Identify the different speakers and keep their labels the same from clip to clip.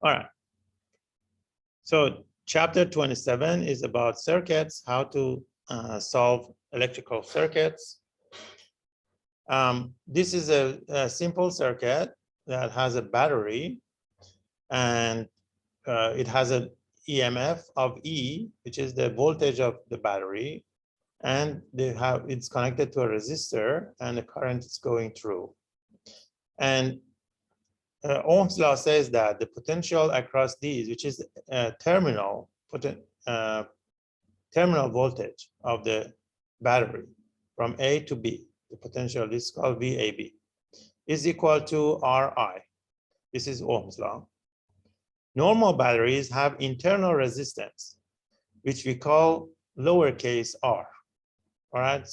Speaker 1: All right. So chapter 27 is about circuits, how to solve electrical circuits. This is a simple circuit that has a battery, and it has an EMF of E, which is the voltage of the battery, and it's connected to a resistor, and the current is going through. And Ohm's law says that the potential across these, which is terminal voltage of the battery from A to B, the potential is called VAB, is equal to Ri. This is Ohm's law. Normal batteries have internal resistance, which we call lowercase r. All right,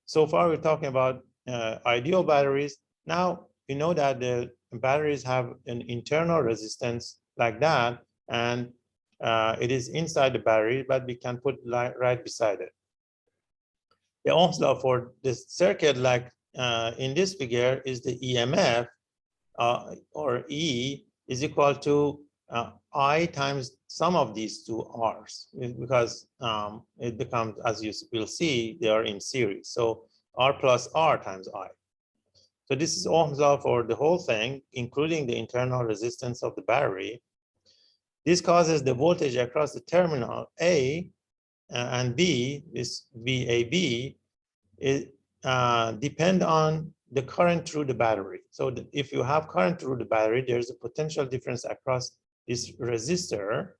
Speaker 1: so far we're talking about ideal batteries. Now we know that the batteries have an internal resistance like that, and it is inside the battery, but we can put right beside it. The Ohm's law for this circuit, like in this figure, is the EMF or E is equal to I times sum of these two R's, because it becomes, as you will see, they are in series. So R plus R times I. So this is Ohm's law for the whole thing, including the internal resistance of the battery. This causes the voltage across the terminal A and B, this VAB, depend on the current through the battery. So if you have current through the battery, there's a potential difference across this resistor,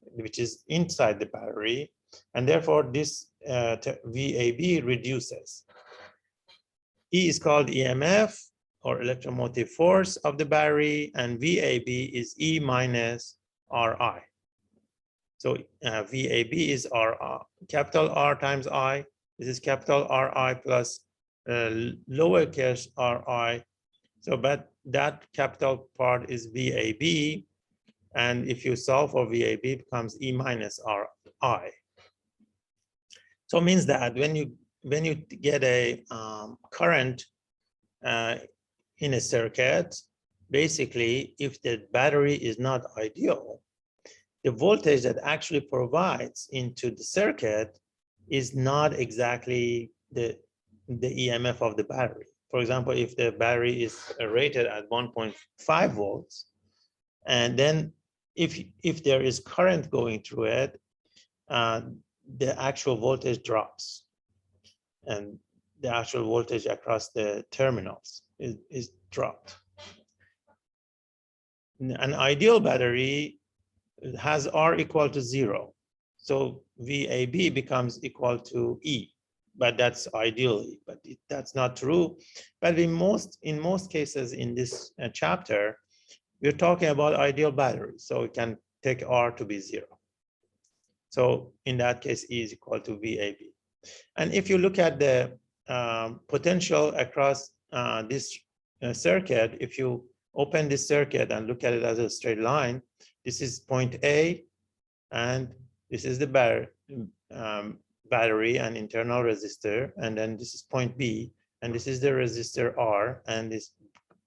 Speaker 1: which is inside the battery, and therefore this VAB reduces. E is called EMF, or electromotive force of the battery, and VAB is E minus RI. So VAB is capital R times I. This is capital RI plus lowercase ri. So, but that capital part is VAB. And if you solve for VAB, it becomes E minus RI. So it means that when you get a current in a circuit, basically, if the battery is not ideal, the voltage that actually provides into the circuit is not exactly the EMF of the battery. For example, if the battery is rated at 1.5 volts, and then if there is current going through it, the actual voltage drops, and the actual voltage across the terminals is dropped. An ideal battery has R equal to 0. So VAB becomes equal to E, but that's ideally, but that's not true. But in most cases in this chapter, we're talking about ideal batteries. So we can take R to be 0. So in that case, E is equal to VAB. And if you look at the potential across this circuit, if you open this circuit and look at it as a straight line, this is point A, and this is the battery and internal resistor, and then this is point B, and this is the resistor R, and this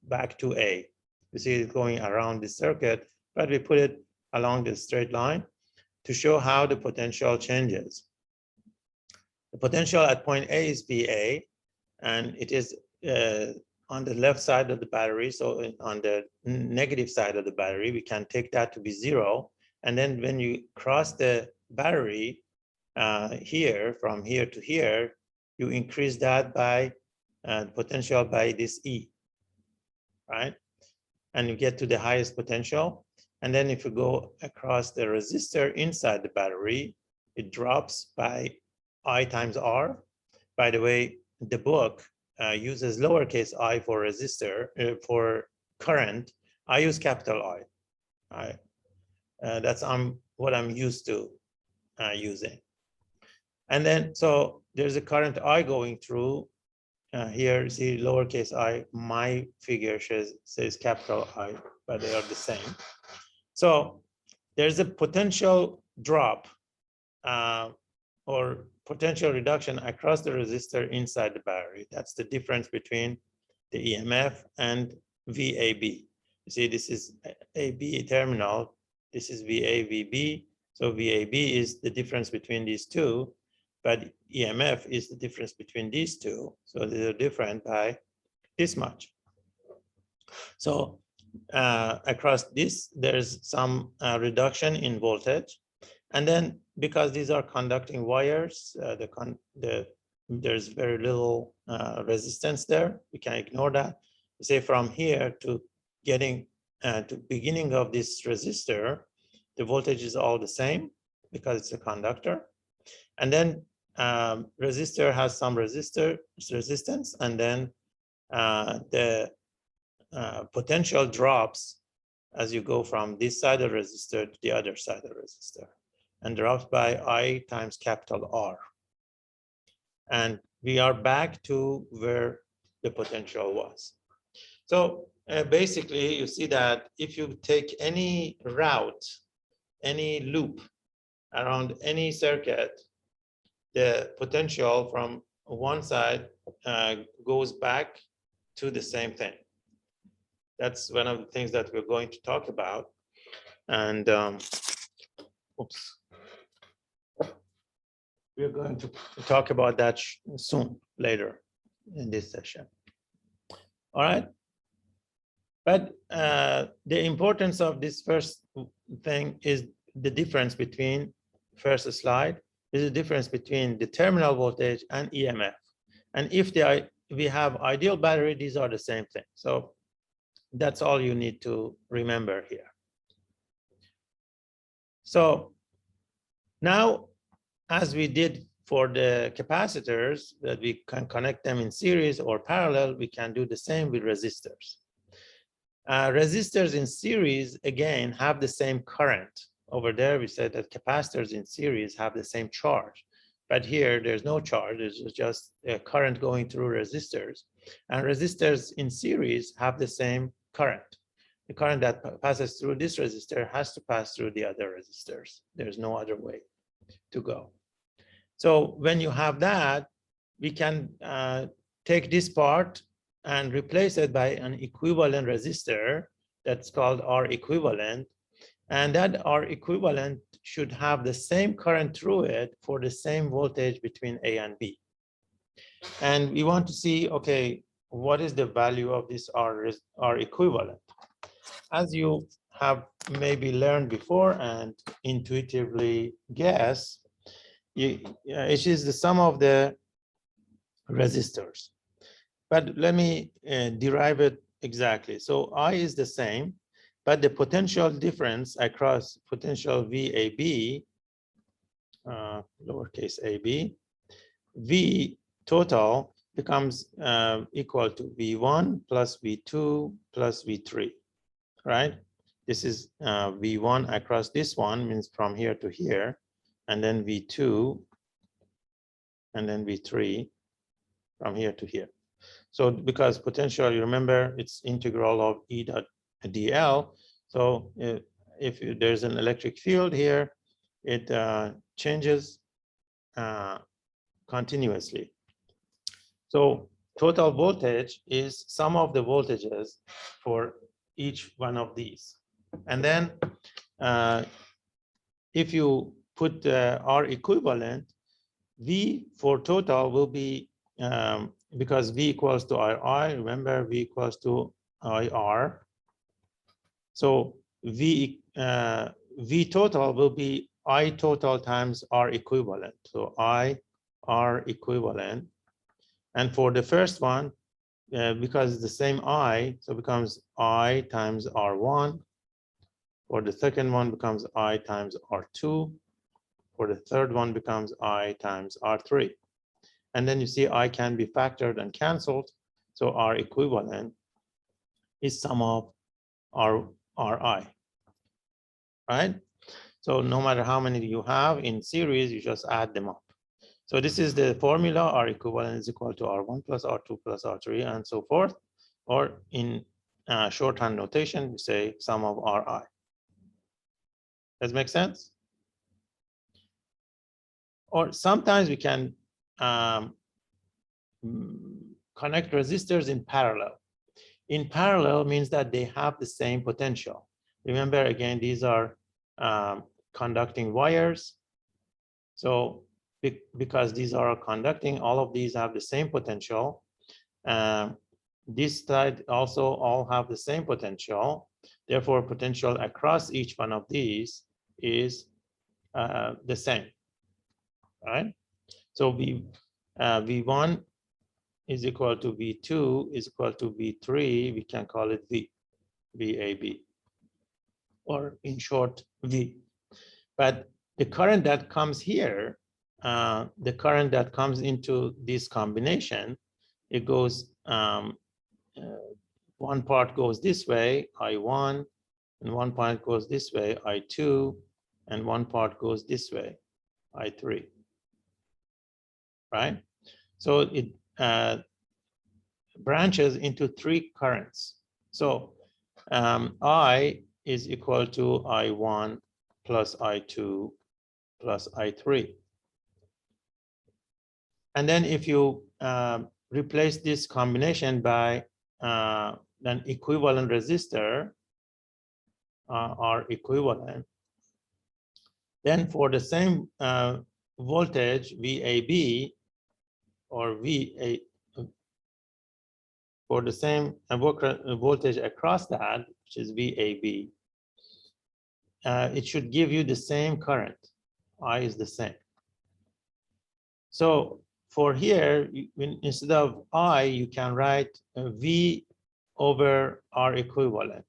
Speaker 1: back to A. You see it going around the circuit, but we put it along the straight line to show how the potential changes. The potential at point A is VA, and it is on the left side of the battery. So on the negative side of the battery, we can take that to be 0. And then when you cross the battery here, from here to here, you increase that by the potential by this E, right? And you get to the highest potential. And then if you go across the resistor inside the battery, it drops by I times R. By the way, the book uses lowercase I for resistor, for current. I use capital I. That's what I'm used to using. And then, so there's a current I going through. Here, see lowercase I, my figure says capital I, but they are the same. So there's a potential drop or potential reduction across the resistor inside the battery. That's the difference between the EMF and VAB. You see, this is AB terminal. This is VA, VB. So VAB is the difference between these two, but EMF is the difference between these two. So they're different by this much. So across this, there's some reduction in voltage. And then because these are conducting wires, there's very little resistance there. We can ignore that. Say from here to getting to beginning of this resistor, the voltage is all the same because it's a conductor. And then resistor has some resistance, and then the potential drops as you go from this side of the resistor to the other side of the resistor, and drops by I times capital R. And we are back to where the potential was. So basically, you see that if you take any route, any loop around any circuit, the potential from one side goes back to the same thing. That's one of the things that we're going to talk about. And oops. We're going to talk about that soon, later in this session. All right. But the importance of this first thing is the difference between, first slide, is the difference between the terminal voltage and EMF. And if we have ideal battery, these are the same thing. So that's all you need to remember here. So now, as we did for the capacitors, that we can connect them in series or parallel, we can do the same with resistors. Resistors in series, again, have the same current. Over there, we said that capacitors in series have the same charge. But here, there's no charge. There's just a current going through resistors. And resistors in series have the same current. The current that passes through this resistor has to pass through the other resistors. There's no other way to go. So when you have that, we can take this part and replace it by an equivalent resistor that's called R equivalent. And that R equivalent should have the same current through it for the same voltage between A and B. And we want to see, okay, what is the value of this R equivalent? As you have maybe learned before and intuitively guess, it is the sum of the resistors. But let me derive it exactly. So I is the same, but the potential difference across potential VAB, lowercase ab, V total becomes equal to V1 plus V2 plus V3, right? This is V1 across this one, means from here to here, and then V2, and then V3 from here to here. So because potential, you remember, it's integral of E dot dl. So if there's an electric field here, it changes continuously. So total voltage is sum of the voltages for each one of these. And then if you put R equivalent, V for total will be, because V equals to IR, remember V equals to IR. So V total will be I total times R equivalent. So I R equivalent. And for the first one, because it's the same I, so it becomes I times R1. For the second one becomes I times R2. For the third one becomes I times R3. And then you see I can be factored and canceled. So R equivalent is sum of RI, right? So no matter how many you have in series, you just add them up. So this is the formula. R equivalent is equal to R1 plus R2 plus R3 and so forth. Or in shorthand notation, we say sum of RI. Does it make sense? Or sometimes we can connect resistors in parallel. In parallel means that they have the same potential. Remember, again, these are conducting wires. So because these are conducting, all of these have the same potential. This side also all have the same potential. Therefore, potential across each one of these is the same, right? So V1 is equal to V2 is equal to V3. We can call it VAB, or in short, V. But the current that comes here, the current that comes into this combination, it goes, one part goes this way, I1, and one part goes this way, I2, and one part goes this way, I3, right? So it branches into three currents. So I is equal to I1 plus I2 plus I3. And then if you replace this combination by an equivalent resistor, or equivalent, then for the same voltage, VAB, or VA, for the same voltage across that, which is VAB, it should give you the same current. I is the same. So for here, instead of I, you can write V over R equivalent.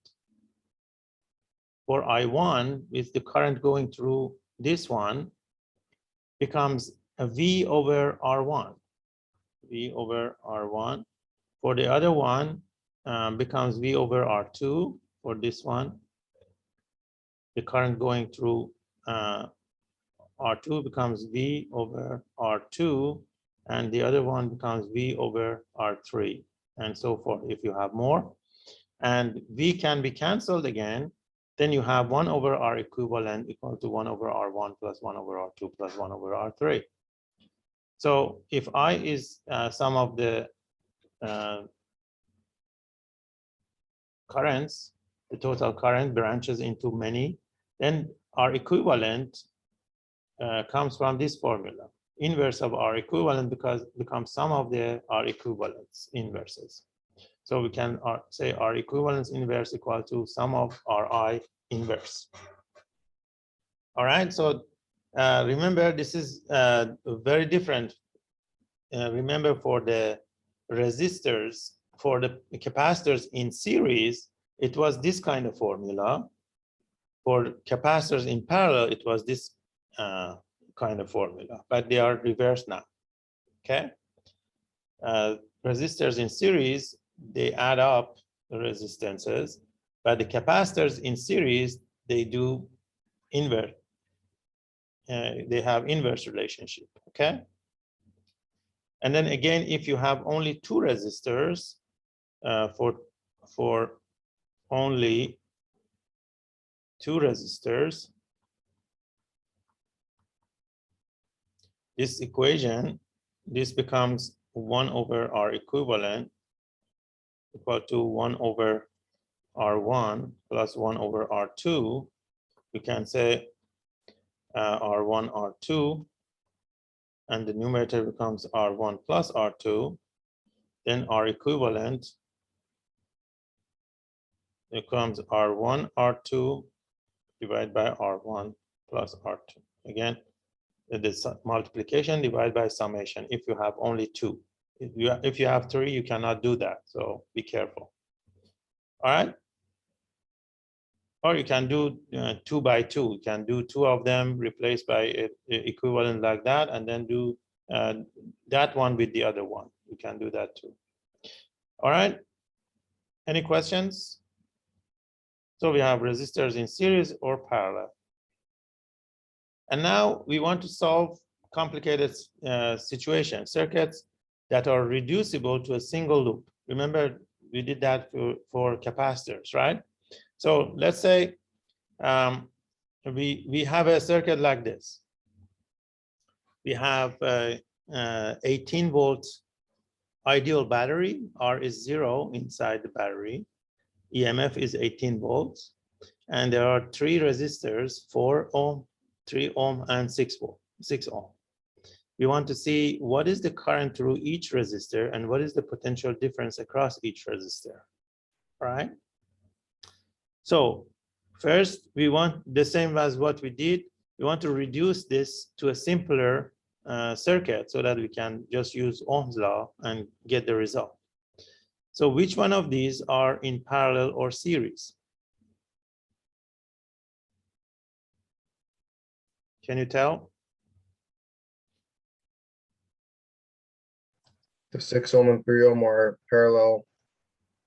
Speaker 1: For I1, with the current going through this one, becomes a V over R1. V over R1. For the other one, becomes V over R2. For this one, the current going through R2 becomes V over R2, and the other one becomes V over R3, and so forth if you have more. And V can be canceled again. Then you have 1 over R equivalent equal to 1 over R1 plus 1 over R2 plus 1 over R3. So if I is some of the currents, the total current branches into many, then R equivalent comes from this formula. Inverse of R equivalent becomes sum of the R equivalents inverses. So we can say R equivalence inverse equal to sum of Ri inverse. All right, so remember, this is very different. Remember, for the resistors, for the capacitors in series, it was this kind of formula. For capacitors in parallel, it was this kind of formula, but they are reversed now. Okay. Resistors in series, they add up the resistances, but the capacitors in series, they do invert. They have inverse relationship. Okay. And then again, if you have only two resistors, for only two resistors, this equation, this becomes 1 over R equivalent equal to 1 over R1 plus 1 over R2. We can say R1, R2, and the numerator becomes R1 plus R2. Then R equivalent becomes R1, R2 divided by R1 plus R2. Again, this multiplication divided by summation if you have only two. If you have three, you cannot do that, so be careful. All right. Or you can do 2 by 2. You can do two of them replaced by equivalent like that, and then do that one with the other one. You can do that too. All right. Any questions? So we have resistors in series or parallel. And now we want to solve complicated situations, circuits that are reducible to a single loop. Remember, we did that for capacitors, right? So let's say we have a circuit like this. We have 18 volts ideal battery, R is 0 inside the battery, EMF is 18 volts, and there are 3 resistors, 4 ohm, 3 ohm, and 6 ohm. We want to see what is the current through each resistor and what is the potential difference across each resistor, right? So first, we want the same as what we did. We want to reduce this to a simpler circuit so that we can just use Ohm's law and get the result. So which one of these are in parallel or series? Can you tell?
Speaker 2: The 6 ohm and 3 ohm are parallel.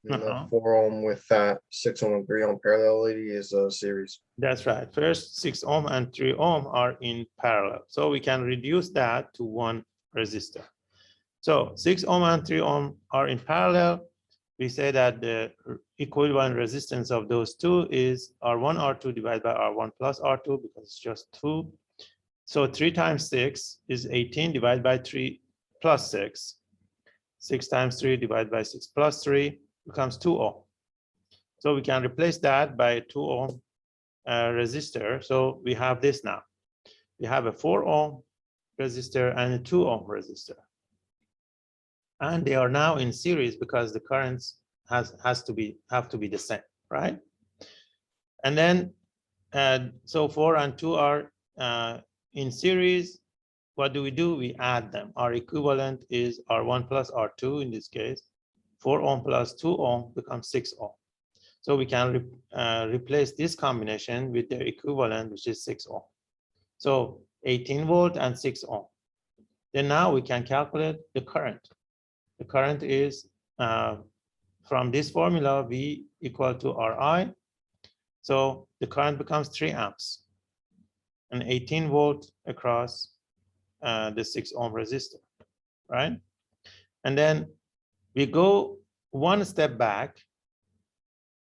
Speaker 2: And the 4 ohm with that 6 ohm and 3 ohm parallelity is a series.
Speaker 1: That's right. First, 6 ohm and 3 ohm are in parallel. So we can reduce that to one resistor. So 6 ohm and 3 ohm are in parallel. We say that the equivalent resistance of those two is R1, R2 divided by R1 plus R2 because it's just 2. So 3 times 6 is 18 divided by 3 plus 6. 6 times 3 divided by 6 plus 3 becomes 2 ohm. So we can replace that by a 2 ohm resistor. So we have this now. We have a 4 ohm resistor and a 2 ohm resistor. And they are now in series because the currents have to be the same, right? And then, so 4 and 2 are in series. What do? We add them. Our equivalent is R1 plus R2 in this case. 4 ohm plus 2 ohm becomes 6 ohm. So we can replace this combination with their equivalent, which is 6 ohm. So 18 volt and 6 ohm. Then now we can calculate the current. The current is from this formula, V equal to Ri. So the current becomes 3 amps and 18 volt across the 6 ohm resistor, right? And then we go one step back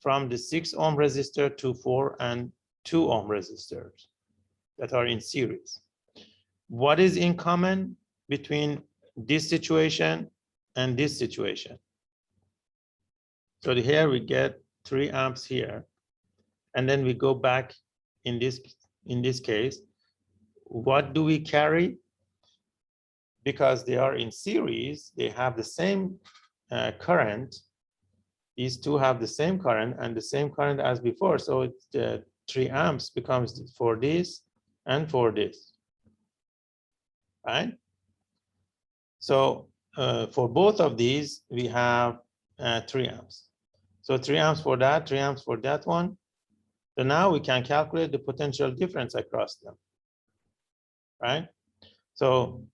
Speaker 1: from the 6 ohm resistor to 4 and 2 ohm resistors that are in series. What is in common between this situation and this situation? So here we get 3 amps here, and then we go back in this case. What do we carry? Because they are in series, they have the same current. These two have the same current and the same current as before. So it's 3 amps becomes for this and for this, right? So for both of these, we have 3 amps. So 3 amps for that, 3 amps for that one. So now we can calculate the potential difference across them, right? So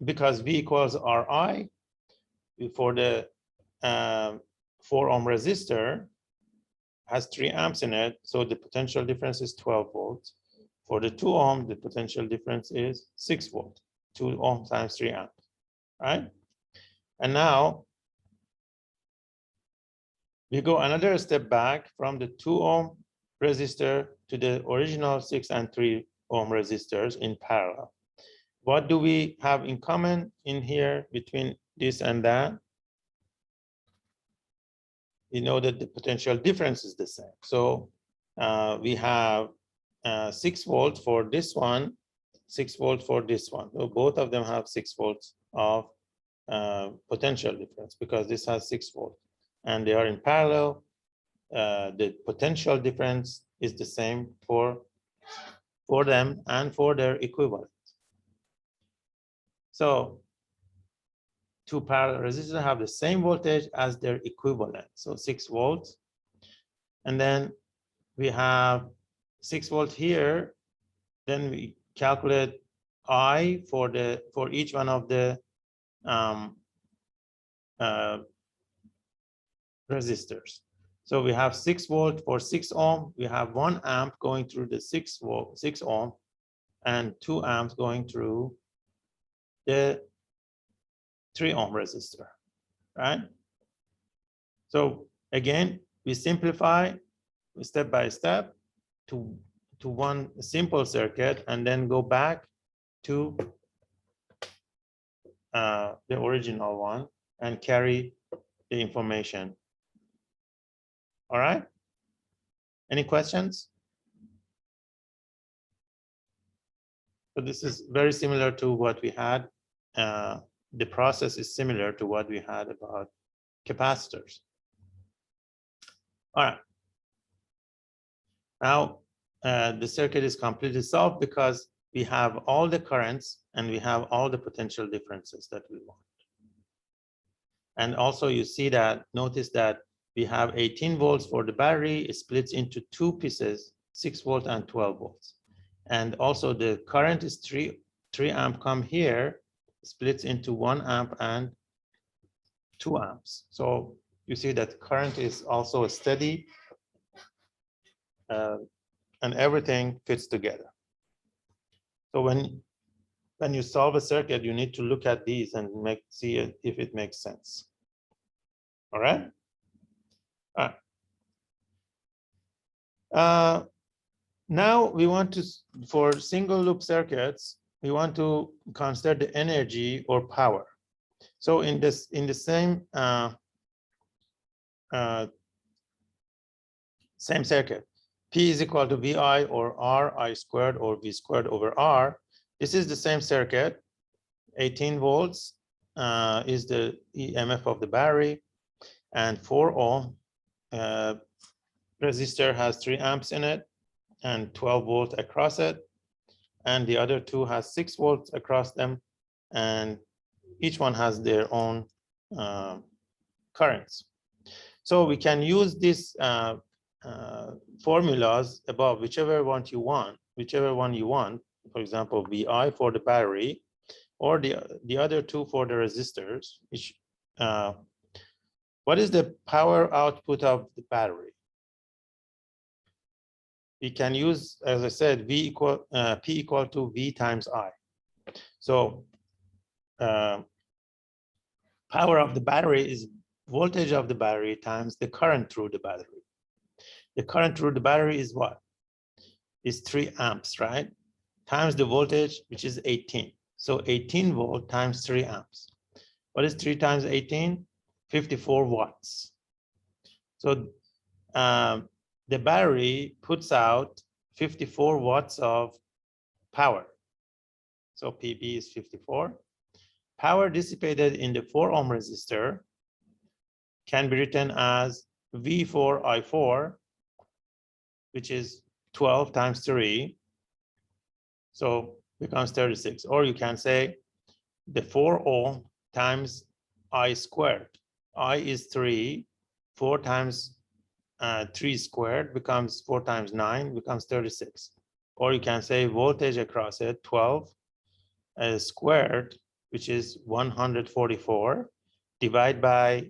Speaker 1: because V equals Ri, for the 4 ohm resistor has 3 amps in it, so the potential difference is 12 volts. For the 2 ohm, the potential difference is 6 volts. 2 ohm times 3 amps, right? And now we go another step back from the 2 ohm resistor to the original 6 and 3 ohm resistors in parallel. What do we have in common in here between this and that? You know that the potential difference is the same. So we have 6 volts for this one, 6 volts for this one. So both of them have 6 volts of potential difference because this has 6 volts and they are in parallel. The potential difference is the same for them and for their equivalent. So 2 parallel resistors have the same voltage as their equivalent, so 6 volts. And then we have 6 volt here. Then we calculate I for each one of the resistors. So we have 6 volt for 6 ohm. We have 1 amp going through the 6 ohm, and 2 amps going through the 3 ohm resistor, right? So again, we simplify step by step to one simple circuit and then go back to the original one and carry the information. All right. Any questions? So this is very similar to what we had. The process is similar to what we had about capacitors. All right. Now, the circuit is completely solved because we have all the currents and we have all the potential differences that we want. And also you see that, notice that we have 18 volts for the battery. It splits into two pieces, 6 volt and 12 volts. And also the current is 3 amp come here, splits into 1 amp and 2 amps. So you see that current is also steady, and everything fits together. So when you solve a circuit, you need to look at these and see if it makes sense. All right. Now we want to, for single loop circuits, we want to consider the energy or power. So in the same same circuit, P is equal to VI or R I squared or V squared over R. This is the same circuit. 18 volts is the EMF of the battery, and 4 ohm resistor has 3 amps in it and 12 volts across it, and the other two has 6 volts across them, and each one has their own currents. So we can use these formulas above, whichever one you want. For example, VI for the battery, or the other two for the resistors. What is the power output of the battery? We can use, as I said, P equal to V times I. So power of the battery is voltage of the battery times the current through the battery. The current through the battery is what? Is 3 amps, right? Times the voltage, which is 18. So 18 volt times 3 amps. What is 3 times 18? 54 watts. So the battery puts out 54 watts of power. So PB is 54. Power dissipated in the 4 ohm resistor can be written as V4I4, which is 12 times 3. So becomes 36. Or you can say the 4 ohm times I squared. I is 3. 4 times 3 squared becomes 4 times 9 becomes 36. Or you can say voltage across it 12 squared, which is 144, divided by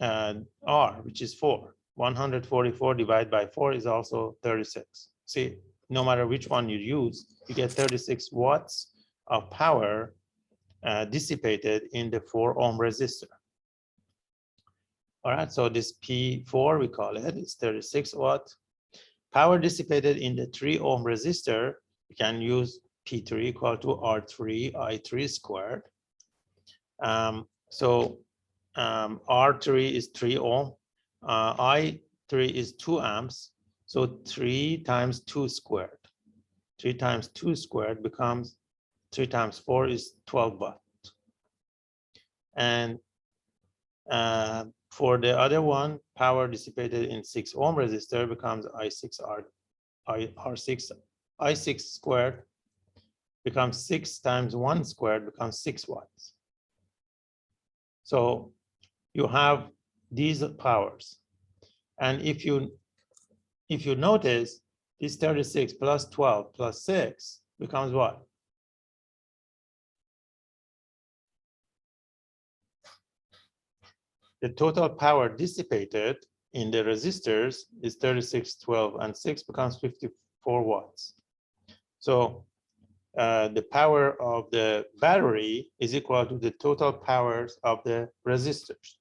Speaker 1: R, which is 4. 144 divided by 4 is also 36. See, no matter which one you use, you get 36 watts of power dissipated in the 4 ohm resistor. All right, so this P4, we call it, it's 36 watts. Power dissipated in the 3 ohm resistor, you can use P3 equal to R3 I3 squared. R3 is 3 ohm, I3 is 2 amps, so 3 times 2 squared. 3 times 2 squared becomes 3 times 4 is 12 watts. And for the other one, power dissipated in 6 ohm resistor becomes I6 squared becomes 6 times 1 squared becomes 6 watts. So you have these powers. And if you notice, this 36 plus 12 plus 6 becomes what? The total power dissipated in the resistors is 36, 12, and 6 becomes 54 watts. So the power of the battery is equal to the total powers of the resistors.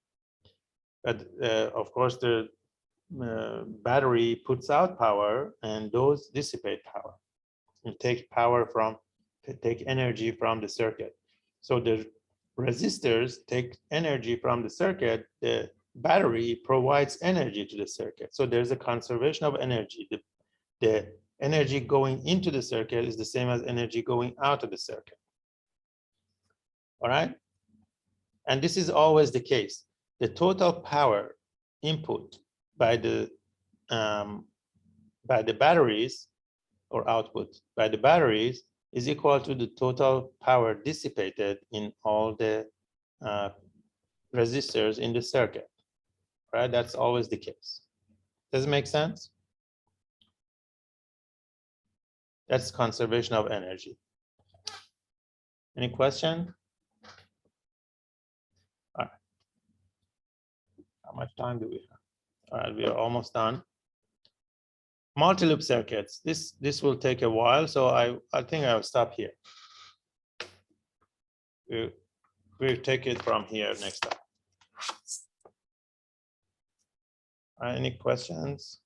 Speaker 1: But of course, the battery puts out power and those dissipate power and take energy from the circuit. So the resistors take energy from the circuit, the battery provides energy to the circuit. So there's a conservation of energy. The energy going into the circuit is the same as energy going out of the circuit. All right? And this is always the case. The total power input by the batteries, or output by the batteries, is equal to the total power dissipated in all the resistors in the circuit, right? That's always the case. Does it make sense? That's conservation of energy. Any question? All right. How much time do we have? All right, we are almost done. Multi-loop circuits. This will take a while, so I think I'll stop here. We'll take it from here next time. Any questions?